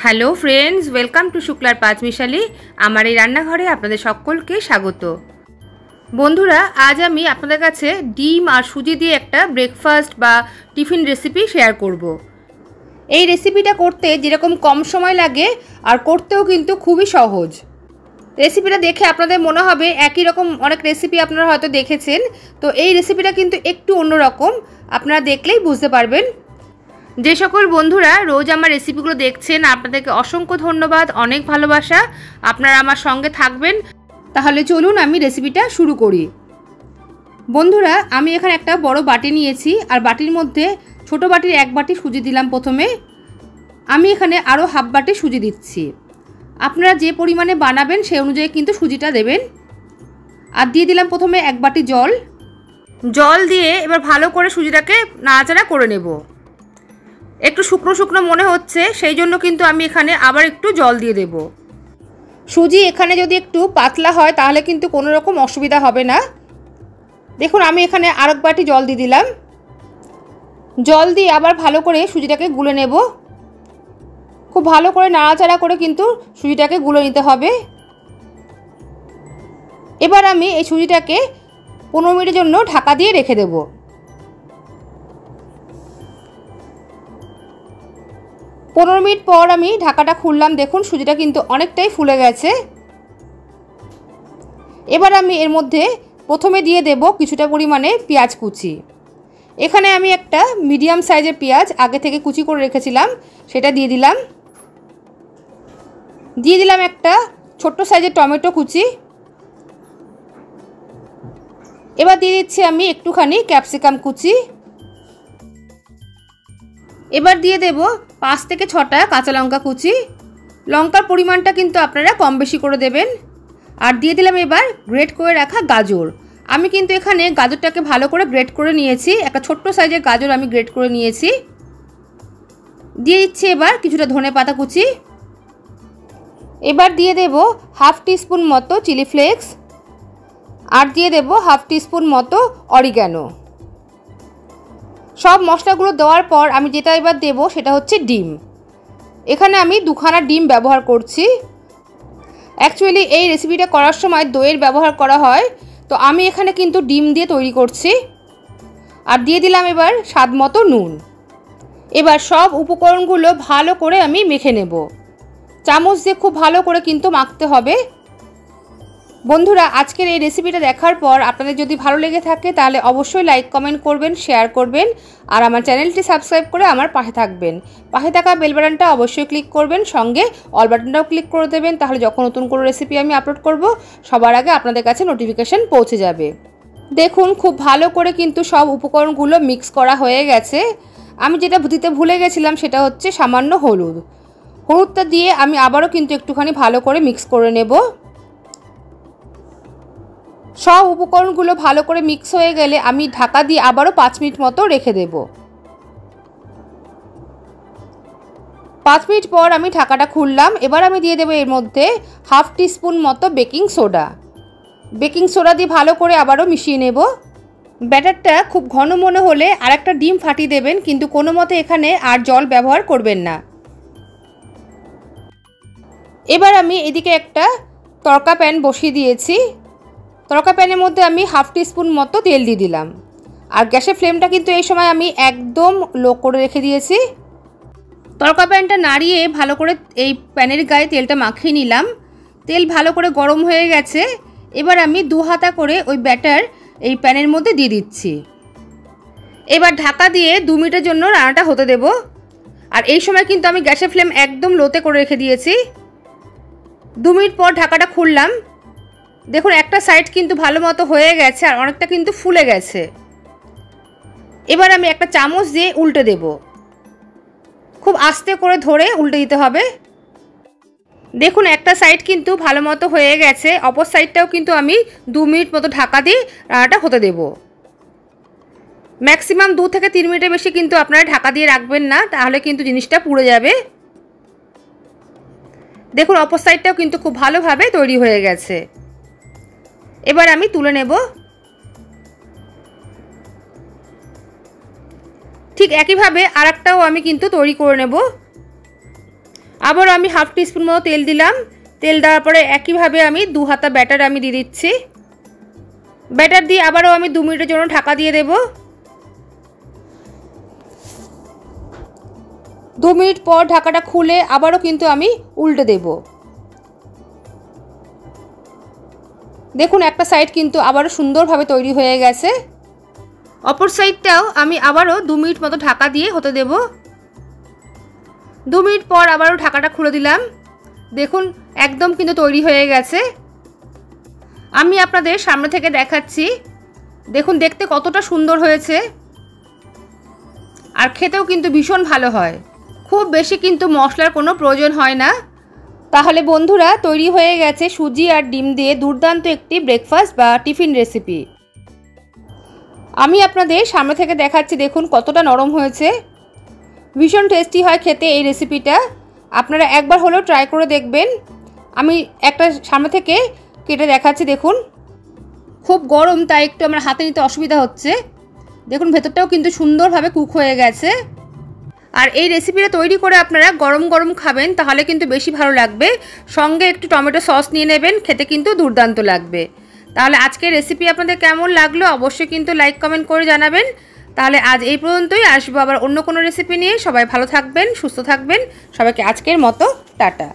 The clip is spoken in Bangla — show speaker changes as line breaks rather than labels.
হ্যালো ফ্রেন্ডস, ওয়েলকাম টু শুক্লার পাঁচমিশালি। আমার এই রান্নাঘরে আপনাদের সকলকে স্বাগত। বন্ধুরা, আজ আমি আপনাদের কাছে ডিম আর সুজি দিয়ে একটা ব্রেকফাস্ট বা টিফিন রেসিপি শেয়ার করব। এই রেসিপিটা করতে যেরকম কম সময় লাগে আর করতেও কিন্তু খুবই সহজ। রেসিপিটা দেখে আপনাদের মনে হবে একই রকম অনেক রেসিপি আপনারা হয়তো দেখেছেন, তো এই রেসিপিটা কিন্তু একটু অন্যরকম, আপনারা দেখলেই বুঝতে পারবেন। যে সকল বন্ধুরা রোজ আমার রেসিপিগুলো দেখছেন, আপনাদেরকে অসংখ্য ধন্যবাদ, অনেক ভালোবাসা। আপনারা আমার সঙ্গে থাকবেন। তাহলে চলুন আমি রেসিপিটা শুরু করি। বন্ধুরা, আমি এখানে একটা বড় বাটি নিয়েছি, আর বাটির মধ্যে ছোট বাটির এক বাটি সুজি দিলাম প্রথমে। আমি এখানে আরও হাফ বাটি সুজি দিচ্ছি। আপনারা যে পরিমাণে বানাবেন সেই অনুযায়ী কিন্তু সুজিটা দেবেন। আর দিয়ে দিলাম প্রথমে এক বাটি জল। জল দিয়ে এবার ভালো করে সুজিটাকে নাড়াচাড়া করে নেব। একটু শুকনো শুকনো মনে হচ্ছে, সেই জন্য কিন্তু আমি এখানে আবার একটু জল দিয়ে দেব। সুজি এখানে যদি একটু পাতলা হয় তাহলে কিন্তু কোনো রকম অসুবিধা হবে না। দেখুন, আমি এখানে আরেক বাটি জল দিয়ে দিলাম। জল দিয়ে আবার ভালো করে সুজিটাকে গুলে নেব। খুব ভালো করে নাড়াচাড়া করে কিন্তু সুজিটাকে গুলে নিতে হবে। এবার আমি এই সুজিটাকে 15 মিনিটের জন্য ঢাকা দিয়ে রেখে দেব। 15 মিনিট পর আমি ঢাকাটা খুললাম। দেখুন, সুজিটা কিন্তু অনেকটাই ফুলে গেছে। এবার আমি এর মধ্যে প্রথমে দিয়ে দেব কিছুটা পরিমাণে পেঁয়াজ কুচি। এখানে আমি একটা মিডিয়াম সাইজের পেঁয়াজ আগে থেকে কুচি করে রেখেছিলাম, সেটা দিয়ে দিলাম। দিয়ে দিলাম একটা ছোট্ট সাইজের টমেটো কুচি। এবার দিয়ে দিচ্ছি আমি একটুখানি ক্যাপসিকাম কুচি। এবার দিয়ে দেব 5 থেকে 6টা কাঁচা লঙ্কা কুচি। লঙ্কার পরিমাণটা কিন্তু আপনারা কম বেশি করে দেবেন। আর দিয়ে দিলাম এবার গ্রেট করে রাখা গাজর। আমি কিন্তু এখানে গাজরটাকে ভালো করে গ্রেট করে নিয়েছি। একটা ছোট্ট সাইজের গাজর আমি গ্রেট করে নিয়েছি। দিয়ে দিচ্ছি এবার কিছুটা ধনেপাতা কুচি। এবার দিয়ে দেব হাফ টিস্পুন মতো চিলি ফ্লেক্স। আর দিয়ে দেব হাফ টিস্পুন মতো অরিগ্যানো। সব মশলাগুলো দেওয়ার পর আমি যেটা এবার দেব সেটা হচ্ছে ডিম। এখানে আমি 2খানা ডিম ব্যবহার করছি। অ্যাকচুয়ালি এই রেসিপিটা করার সময় দইয়ের ব্যবহার করা হয়, তো আমি এখানে কিন্তু ডিম দিয়ে তৈরি করছি। আর দিয়ে দিলাম এবার স্বাদ মতো নুন। এবার সব উপকরণগুলো ভালো করে আমি মেখে নেব। চামচ দিয়ে খুব ভালো করে কিন্তু মাখতে হবে। বন্ধুরা, আজকের এই রেসিপিটা দেখার পর আপনাদের যদি ভালো লেগে থাকে তাহলে অবশ্যই লাইক কমেন্ট করবেন, শেয়ার করবেন, আর আমার চ্যানেলটি সাবস্ক্রাইব করে আমার পাশে থাকবেন। পাশে থাকা বেল বাটনটা অবশ্যই ক্লিক করবেন, সঙ্গে অল বাটনটাও ক্লিক করে দেবেন। তাহলে যখন নতুন কোনো রেসিপি আমি আপলোড করব সবার আগে আপনাদের কাছে নোটিফিকেশান পৌঁছে যাবে। দেখুন, খুব ভালো করে কিন্তু সব উপকরণগুলো মিক্স করা হয়ে গেছে। আমি যেটা দিতে ভুলে গেছিলাম সেটা হচ্ছে সামান্য হলুদ। হলুদটা দিয়ে আমি আবারও কিন্তু একটুখানি ভালো করে মিক্স করে নেব। সব উপকরণগুলো ভালো করে মিক্স হয়ে গেলে আমি ঢাকা দিয়ে আবারও 5 মিনিট মতো রেখে দেব। 5 মিনিট পর আমি ঢাকাটা খুললাম। এবার আমি দিয়ে দেবো এর মধ্যে হাফ টিস্পুন মতো বেকিং সোডা। বেকিং সোডা দিয়ে ভালো করে আবারও মিশিয়ে নেব। ব্যাটারটা খুব ঘন মনে হলে আর একটা ডিম ফাটিয়ে দেবেন, কিন্তু কোনো মতে এখানে আর জল ব্যবহার করবেন না। এবার আমি এদিকে একটা তড়কা প্যান বসিয়ে দিয়েছি। তড়কা প্যানের মধ্যে আমি হাফ টিস্পুন মতো তেল দিয়ে দিলাম। আর গ্যাসের ফ্লেমটা কিন্তু এই সময় আমি একদম লো করে রেখে দিয়েছি। তড়কা প্যানটা নাড়িয়ে ভালো করে এই প্যানের গায়ে তেলটা মাখিয়ে নিলাম। তেল ভালো করে গরম হয়ে গেছে। এবার আমি 2 হাতা করে ওই ব্যাটার এই প্যানের মধ্যে দিয়ে দিচ্ছি। এবার ঢাকা দিয়ে 2 মিনিটের জন্য রান্নাটা হতে দেব। আর এই সময় কিন্তু আমি গ্যাসের ফ্লেম একদম লোতে করে রেখে দিয়েছি। 2 মিনিট পর ঢাকাটা খুললাম। দেখুন, একটা সাইড কিন্তু ভালো মতো হয়ে গেছে আর অনেকটা কিন্তু ফুলে গেছে। এবার আমি একটা চামচ দিয়ে উল্টে দেব। খুব আস্তে করে ধরে উল্টে দিতে হবে। দেখুন, একটা সাইড কিন্তু ভালো মতো হয়ে গেছে। অপর সাইডটাও কিন্তু আমি 2 মিনিট মতো ঢাকা দিয়ে রান্নাটা হতে দেব। ম্যাক্সিমাম 2 থেকে 3 মিনিটের বেশি কিন্তু আপনারা ঢাকা দিয়ে রাখবেন না, তাহলে কিন্তু জিনিসটা পুড়ে যাবে। দেখুন, অপর সাইডটাও কিন্তু খুব ভালোভাবে তৈরি হয়ে গেছে। এবার আমি তুলে নেব। ঠিক একইভাবে আরেকটাও আমি কিন্তু তৈরি করে নেব। আবারও আমি হাফ টিস্পুন মতো তেল দিলাম। তেল দেওয়ার পরে একইভাবে আমি 2 হাতা ব্যাটার আমি দিয়ে দিচ্ছি। ব্যাটার দিয়ে আবারও আমি 2 মিনিটের জন্য ঢাকা দিয়ে দেব। 2 মিনিট পর ঢাকাটা খুলে আবারও কিন্তু আমি উল্টে দেব। দেখুন একটা সাইড কিন্তু আবারও সুন্দরভাবে তৈরি হয়ে গেছে। অপর সাইডটাও আমি আবারও 2 মিনিট মতো ঢাকা দিয়ে হতে দেব। 2 মিনিট পর আবারও ঢাকাটা খুলে দিলাম। দেখুন একদম কিন্তু তৈরি হয়ে গেছে। আমি আপনাদের সামনে থেকে দেখাচ্ছি। দেখুন দেখতে কতটা সুন্দর হয়েছে, আর খেতেও কিন্তু ভীষণ ভালো হয়। খুব বেশি কিন্তু মশলার কোনো প্রয়োজন হয় না। তাহলে বন্ধুরা তৈরি হয়ে গেছে সুজি আর ডিম দিয়ে দুর্দান্ত একটি ব্রেকফাস্ট বা টিফিন রেসিপি। আমি আপনাদের সামনে থেকে দেখাচ্ছি, দেখুন কতটা নরম হয়েছে। ভীষণ টেস্টি হয় খেতে এই রেসিপিটা। আপনারা একবার হলেও ট্রাই করে দেখবেন। আমি একটা সামনে থেকে কেটে দেখাচ্ছি। দেখুন খুব গরম, তাই একটু আমার হাতে নিতে অসুবিধা হচ্ছে। দেখুন ভেতরটাও কিন্তু সুন্দরভাবে কুক হয়ে গেছে। আর এই রেসিপিটা তৈরি করে আপনারা গরম গরম খাবেন, তাহলে কিন্তু বেশি ভালো লাগবে। সঙ্গে একটু টমেটো সস নিয়ে নেবেন, খেতে কিন্তু দুর্দান্ত লাগবে। তাহলে আজকের রেসিপি আপনাদের কেমন লাগলো অবশ্যই কিন্তু লাইক কমেন্ট করে জানাবেন। তাহলে আজ এই পর্যন্তই, আসবো আবার অন্য কোনো রেসিপি নিয়ে। সবাই ভালো থাকবেন, সুস্থ থাকবেন। সবাইকে আজকের মতো টাটা।